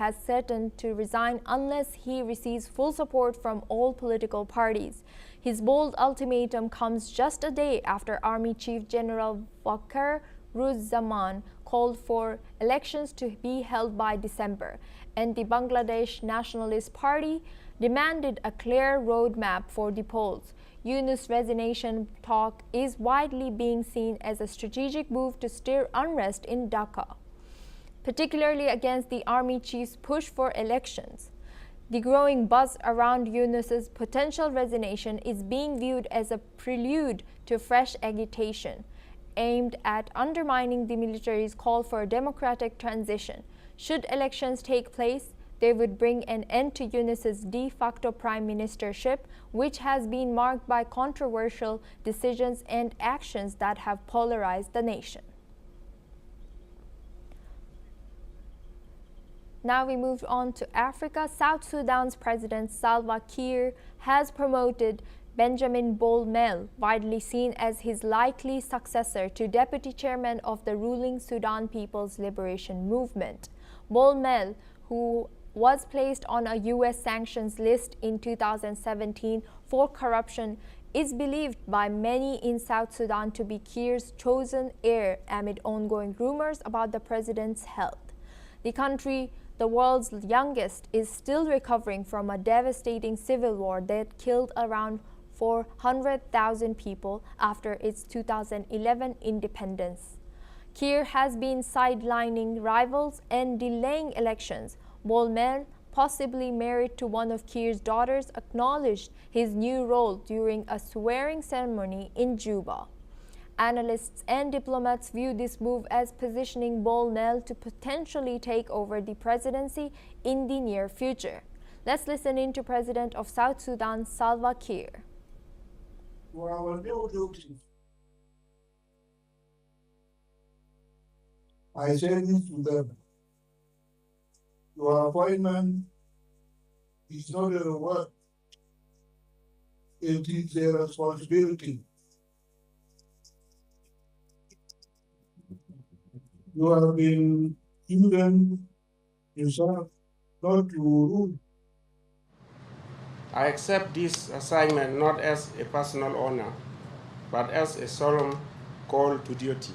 has threatened to resign unless he receives full support from all political parties. His bold ultimatum comes just a day after Army Chief General Wakar Ruzzaman called for elections to be held by December, and the Bangladesh Nationalist Party demanded a clear roadmap for the polls. Yunus' resignation talk is widely being seen as a strategic move to stir unrest in Dhaka, particularly against the army chief's push for elections. The growing buzz around Yunus's potential resignation is being viewed as a prelude to fresh agitation aimed at undermining the military's call for a democratic transition. Should elections take place, they would bring an end to Yunus's de facto prime ministership, which has been marked by controversial decisions and actions that have polarized the nation. Now we move on to Africa. South Sudan's President Salva Kiir has promoted Benjamin Bolmel, widely seen as his likely successor, to deputy chairman of the ruling Sudan People's Liberation Movement. Bolmel, who was placed on a U.S. sanctions list in 2017 for corruption, is believed by many in South Sudan to be Kiir's chosen heir amid ongoing rumors about the president's health. The country, the world's youngest, is still recovering from a devastating civil war that killed around 400,000 people after its 2011 independence. Kiir has been sidelining rivals and delaying elections. Bolmel, possibly married to one of Kiir's daughters, acknowledged his new role during a swearing ceremony in Juba. Analysts and diplomats view this move as positioning Bolmel to potentially take over the presidency in the near future. Let's listen in to President of South Sudan, Salva Kiir. For our new duties, I say this to them. Your appointment is not a reward. It is a responsibility. You have been given yourself not to rule. I accept this assignment not as a personal honor, but as a solemn call to duty.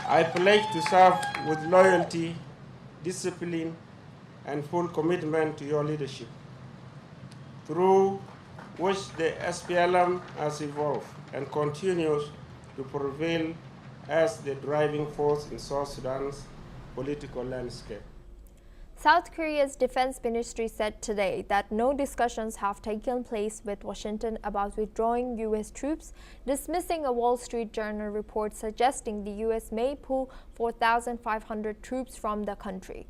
I pledge to serve with loyalty, discipline, and full commitment to your leadership, through which the SPLM has evolved and continues to prevail as the driving force in South Sudan's political landscape. South Korea's defense ministry said today that no discussions have taken place with Washington about withdrawing U.S. troops, dismissing a Wall Street Journal report suggesting the U.S. may pull 4,500 troops from the country.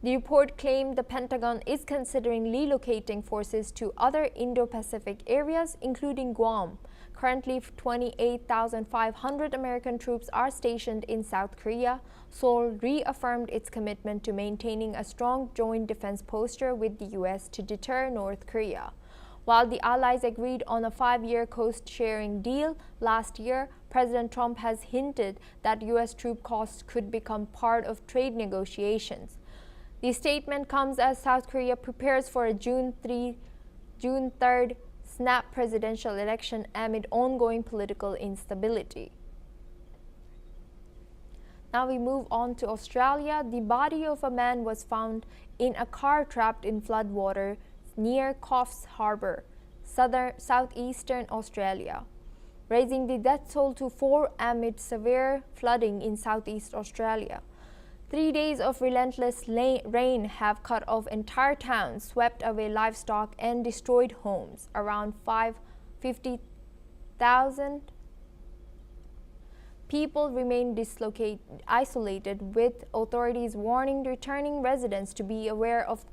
The report claimed the Pentagon is considering relocating forces to other Indo-Pacific areas, including Guam. Currently, 28,500 American troops are stationed in South Korea. Seoul reaffirmed its commitment to maintaining a strong joint defense posture with the U.S. to deter North Korea. While the allies agreed on a 5-year cost-sharing deal last year, President Trump has hinted that U.S. troop costs could become part of trade negotiations. The statement comes as South Korea prepares for a June 3rd snap presidential election amid ongoing political instability. Now we move on to Australia. The body of a man was found in a car trapped in floodwater near Coffs Harbour, southeastern Australia, raising the death toll to 4 amid severe flooding in southeast Australia. 3 days of relentless rain have cut off entire towns, swept away livestock, and destroyed homes. Around 50,000 people remain isolated, with authorities warning returning residents to be aware of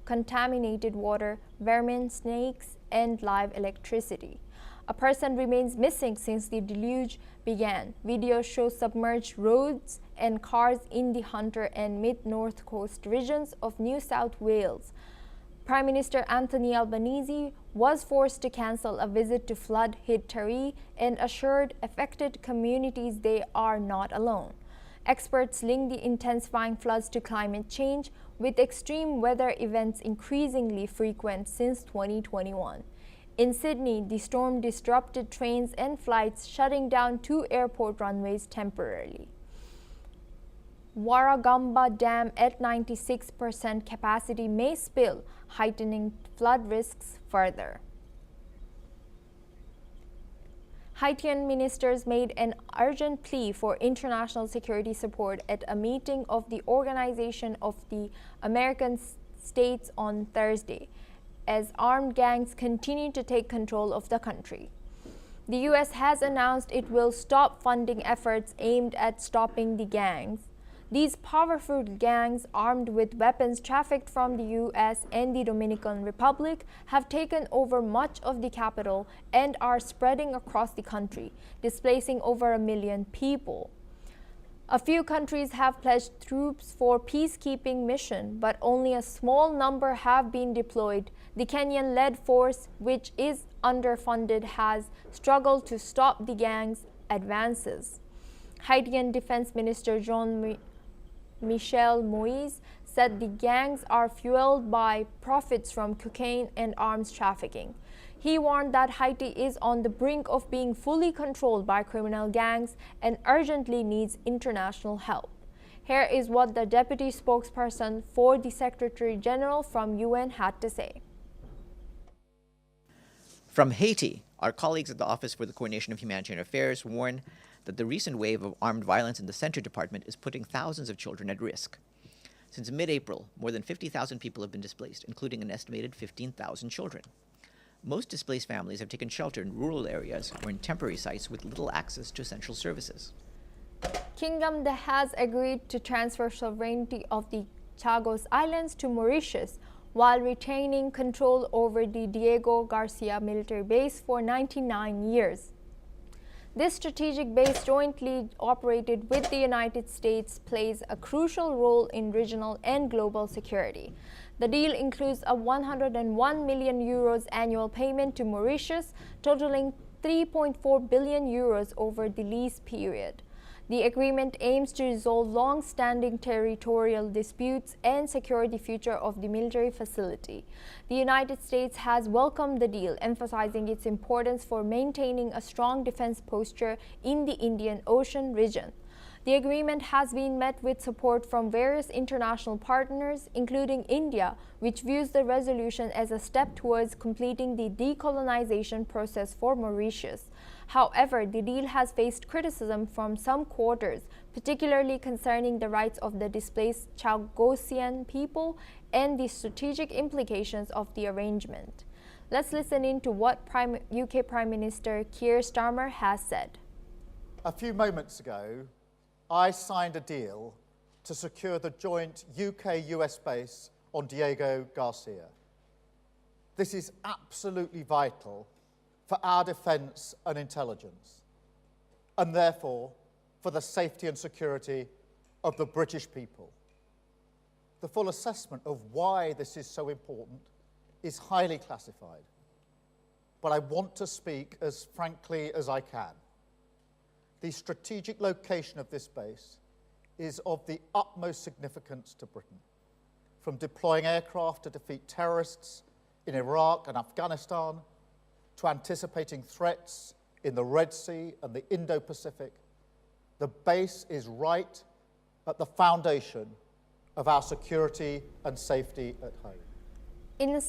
contaminated water, vermin, snakes, and live electricity. A person remains missing since the deluge began. Videos show submerged roads and cars in the Hunter and Mid-North Coast regions of New South Wales. Prime Minister Anthony Albanese was forced to cancel a visit to flood-hit Taree and assured affected communities they are not alone. Experts link the intensifying floods to climate change, with extreme weather events increasingly frequent since 2021. In Sydney, the storm disrupted trains and flights, shutting down 2 airport runways temporarily. Warragamba Dam at 96% capacity may spill, heightening flood risks further. Haitian ministers made an urgent plea for international security support at a meeting of the Organization of the American States on Thursday, as armed gangs continue to take control of the country. The U.S. has announced it will stop funding efforts aimed at stopping the gangs. These powerful gangs, armed with weapons trafficked from the U.S. and the Dominican Republic, have taken over much of the capital and are spreading across the country, displacing over 1 million people. A few countries have pledged troops for peacekeeping mission, but only a small number have been deployed. The Kenyan-led force, which is underfunded, has struggled to stop the gangs' advances. Haitian Defense Minister Jean-Michel Moise said the gangs are fueled by profits from cocaine and arms trafficking. He warned that Haiti is on the brink of being fully controlled by criminal gangs and urgently needs international help. Here is what the deputy spokesperson for the Secretary General from UN had to say. From Haiti, our colleagues at the Office for the Coordination of Humanitarian Affairs warn that the recent wave of armed violence in the Center Department is putting thousands of children at risk. Since mid-April, more than 50,000 people have been displaced, including an estimated 15,000 children. Most displaced families have taken shelter in rural areas or in temporary sites with little access to essential services. Kingdom that has agreed to transfer sovereignty of the Chagos Islands to Mauritius while retaining control over the Diego Garcia military base for 99 years. This strategic base, jointly operated with the United States, plays a crucial role in regional and global security. The deal includes a 101 million euros annual payment to Mauritius, totaling 3.4 billion euros over the lease period. The agreement aims to resolve long-standing territorial disputes and secure the future of the military facility. The United States has welcomed the deal, emphasizing its importance for maintaining a strong defense posture in the Indian Ocean region. The agreement has been met with support from various international partners, including India, which views the resolution as a step towards completing the decolonization process for Mauritius. However, the deal has faced criticism from some quarters, particularly concerning the rights of the displaced Chagosian people and the strategic implications of the arrangement. Let's listen in to what UK Prime Minister Keir Starmer has said. A few moments ago, I signed a deal to secure the joint UK-US base on Diego Garcia. This is absolutely vital for our defence and intelligence, and therefore for the safety and security of the British people. The full assessment of why this is so important is highly classified, but I want to speak as frankly as I can. The strategic location of this base is of the utmost significance to Britain, from deploying aircraft to defeat terrorists in Iraq and Afghanistan, to anticipating threats in the Red Sea and the Indo-Pacific. The base is right at the foundation of our security and safety at home. In a